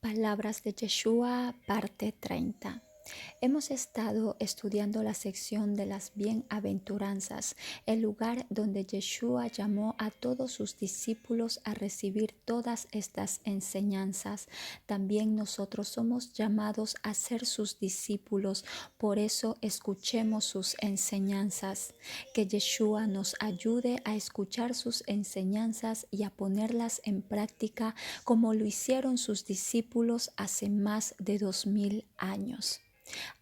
Palabras de Yeshua, parte 30. Hemos estado estudiando la sección de las bienaventuranzas, el lugar donde Yeshua llamó a todos sus discípulos a recibir todas estas enseñanzas. También nosotros somos llamados a ser sus discípulos, por eso escuchemos sus enseñanzas. Que Yeshua nos ayude a escuchar sus enseñanzas y a ponerlas en práctica como lo hicieron sus discípulos hace más de 2000 años.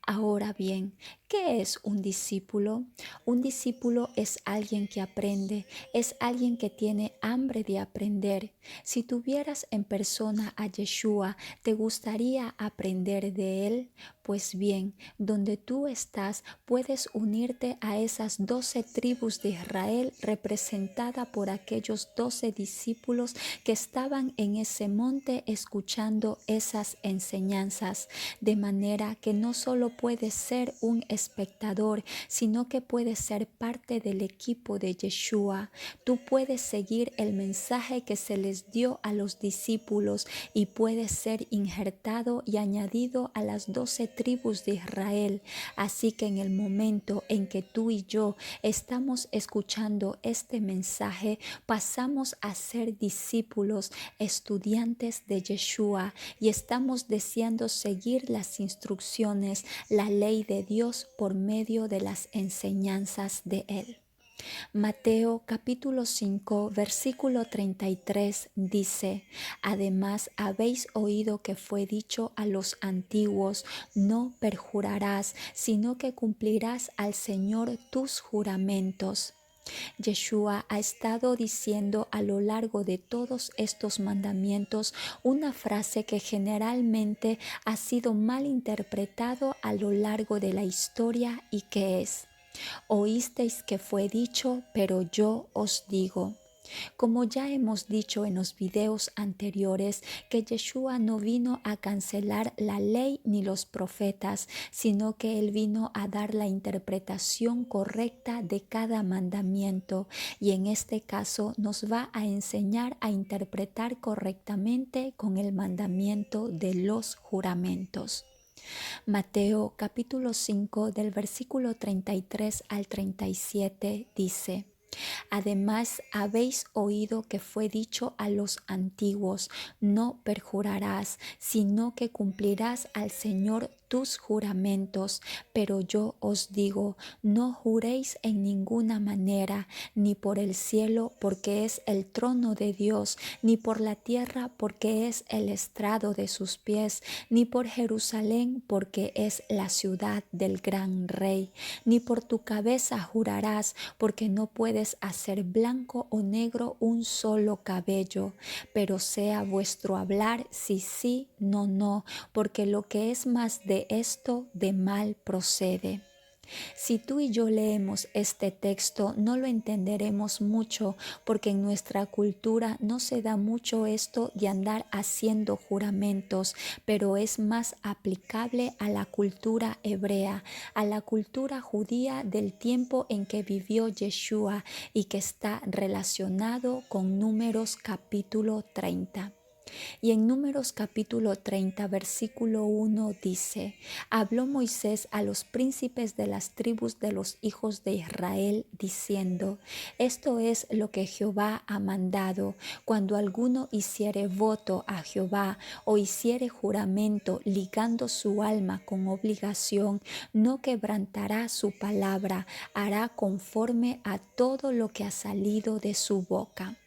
Ahora bien, ¿qué es un discípulo? Un discípulo es alguien que aprende, es alguien que tiene hambre de aprender. Si tuvieras en persona a Yeshua, ¿te gustaría aprender de él? Pues bien, donde tú estás, puedes unirte a esas 12 tribus de Israel representada por aquellos 12 discípulos que estaban en ese monte escuchando esas enseñanzas, de manera que no solo puedes ser un espectador, sino que puedes ser parte del equipo de Yeshua. Tú puedes seguir el mensaje que se les dio a los discípulos y puedes ser injertado y añadido a las 12 tribus de Israel. Así que en el momento en que tú y yo estamos escuchando este mensaje, pasamos a ser discípulos, estudiantes de Yeshua, y estamos deseando seguir las instrucciones, la ley de Dios por medio de las enseñanzas de Él. Mateo capítulo 5 versículo 33 dice: Además habéis oído que fue dicho a los antiguos, no perjurarás, sino que cumplirás al Señor tus juramentos. Yeshua ha estado diciendo a lo largo de todos estos mandamientos una frase que generalmente ha sido mal interpretado a lo largo de la historia y que es: Oísteis que fue dicho, pero yo os digo. Como ya hemos dicho en los videos anteriores, que Yeshua no vino a cancelar la ley ni los profetas, sino que Él vino a dar la interpretación correcta de cada mandamiento, y en este caso nos va a enseñar a interpretar correctamente con el mandamiento de los juramentos. Mateo capítulo 5 del versículo 33 al 37 dice: Además habéis oído que fue dicho a los antiguos, no perjurarás, sino que cumplirás al Señor tus juramentos. Pero yo os digo, no juréis en ninguna manera, ni por el cielo, porque es el trono de Dios, ni por la tierra, porque es el estrado de sus pies, ni por Jerusalén, porque es la ciudad del gran Rey, ni por tu cabeza jurarás, porque no puedes hacer blanco o negro un solo cabello, pero sea vuestro hablar sí, sí, no, no, porque lo que es más de esto, de mal procede. Si tú y yo leemos este texto, no lo entenderemos mucho, porque en nuestra cultura no se da mucho esto de andar haciendo juramentos, pero es más aplicable a la cultura hebrea, a la cultura judía del tiempo en que vivió Yeshua y que está relacionado con Números capítulo 30. Y en Números capítulo 30, versículo 1 dice: Habló Moisés a los príncipes de las tribus de los hijos de Israel, diciendo: Esto es lo que Jehová ha mandado: cuando alguno hiciere voto a Jehová o hiciere juramento ligando su alma con obligación, no quebrantará su palabra, hará conforme a todo lo que ha salido de su boca.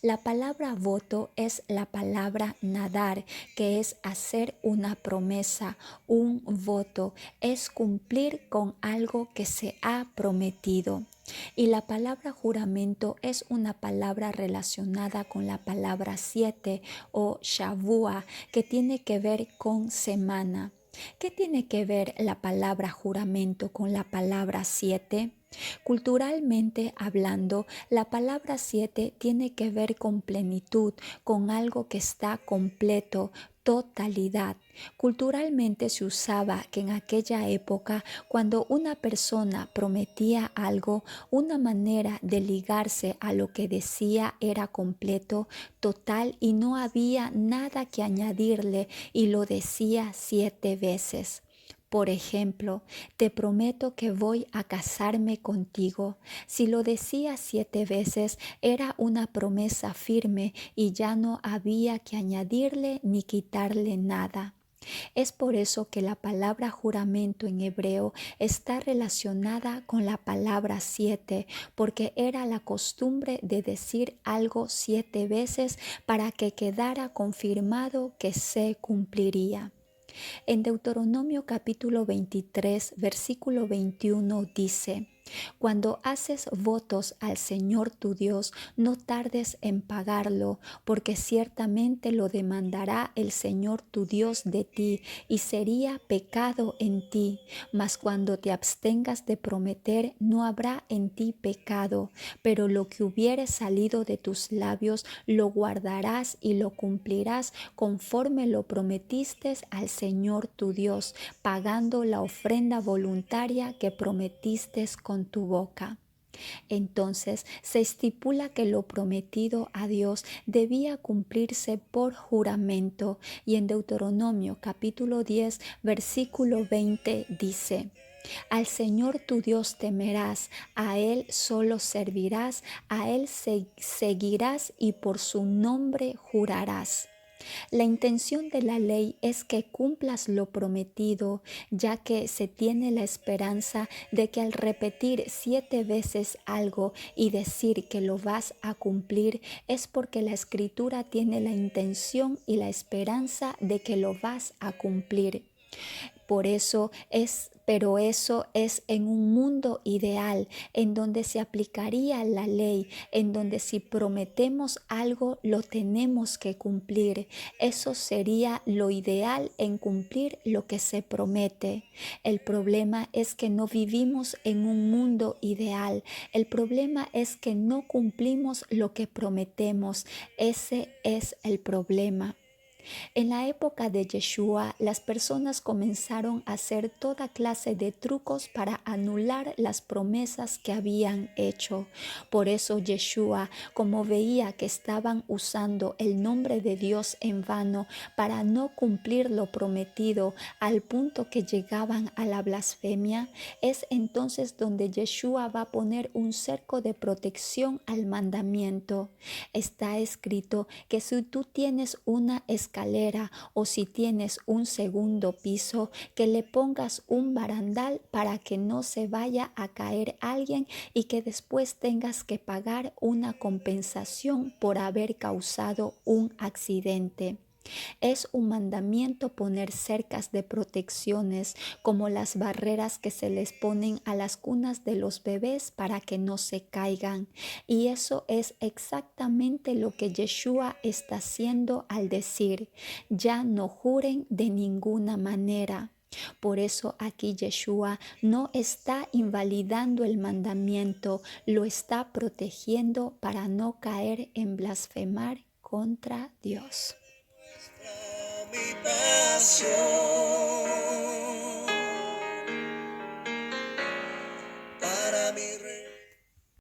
La palabra voto es la palabra nadar, que es hacer una promesa, un voto, es cumplir con algo que se ha prometido. Y la palabra juramento es una palabra relacionada con la palabra 7 o Shavua, que tiene que ver con semana. ¿Qué tiene que ver la palabra juramento con la palabra 7? Culturalmente hablando, la palabra 7 tiene que ver con plenitud, con algo que está completo, totalidad. Culturalmente se usaba que en aquella época, cuando una persona prometía algo, una manera de ligarse a lo que decía era completo, total y no había nada que añadirle y lo decía 7 veces. Por ejemplo, te prometo que voy a casarme contigo. Si lo decía 7 veces, era una promesa firme y ya no había que añadirle ni quitarle nada. Es por eso que la palabra juramento en hebreo está relacionada con la palabra 7, porque era la costumbre de decir algo 7 veces para que quedara confirmado que se cumpliría. En Deuteronomio capítulo 23, versículo 21 dice: Cuando haces votos al Señor tu Dios, no tardes en pagarlo, porque ciertamente lo demandará el Señor tu Dios de ti, y sería pecado en ti. Mas cuando te abstengas de prometer, no habrá en ti pecado, pero lo que hubiere salido de tus labios, lo guardarás y lo cumplirás conforme lo prometiste al Señor tu Dios, pagando la ofrenda voluntaria que prometiste con tu boca. Entonces se estipula que lo prometido a Dios debía cumplirse por juramento, y en Deuteronomio capítulo 10 versículo 20 dice: Al Señor tu Dios temerás, a Él solo servirás, a Él seguirás y por su nombre jurarás. La intención de la ley es que cumplas lo prometido, ya que se tiene la esperanza de que al repetir 7 veces algo y decir que lo vas a cumplir, es porque la Escritura tiene la intención y la esperanza de que lo vas a cumplir. Pero eso es en un mundo ideal, en donde se aplicaría la ley, en donde si prometemos algo lo tenemos que cumplir. Eso sería lo ideal, en cumplir lo que se promete. El problema es que no vivimos en un mundo ideal. El problema es que no cumplimos lo que prometemos. Ese es el problema. En la época de Yeshua, las personas comenzaron a hacer toda clase de trucos para anular las promesas que habían hecho. Por eso Yeshua, como veía que estaban usando el nombre de Dios en vano para no cumplir lo prometido al punto que llegaban a la blasfemia, es entonces donde Yeshua va a poner un cerco de protección al mandamiento. Está escrito que si tú tienes una escalera o si tienes un segundo piso, que le pongas un barandal para que no se vaya a caer alguien y que después tengas que pagar una compensación por haber causado un accidente. Es un mandamiento poner cercas de protecciones, como las barreras que se les ponen a las cunas de los bebés para que no se caigan. Y eso es exactamente lo que Yeshua está haciendo al decir: ya no juren de ninguna manera. Por eso aquí Yeshua no está invalidando el mandamiento, lo está protegiendo para no caer en blasfemar contra Dios. Mi pasión.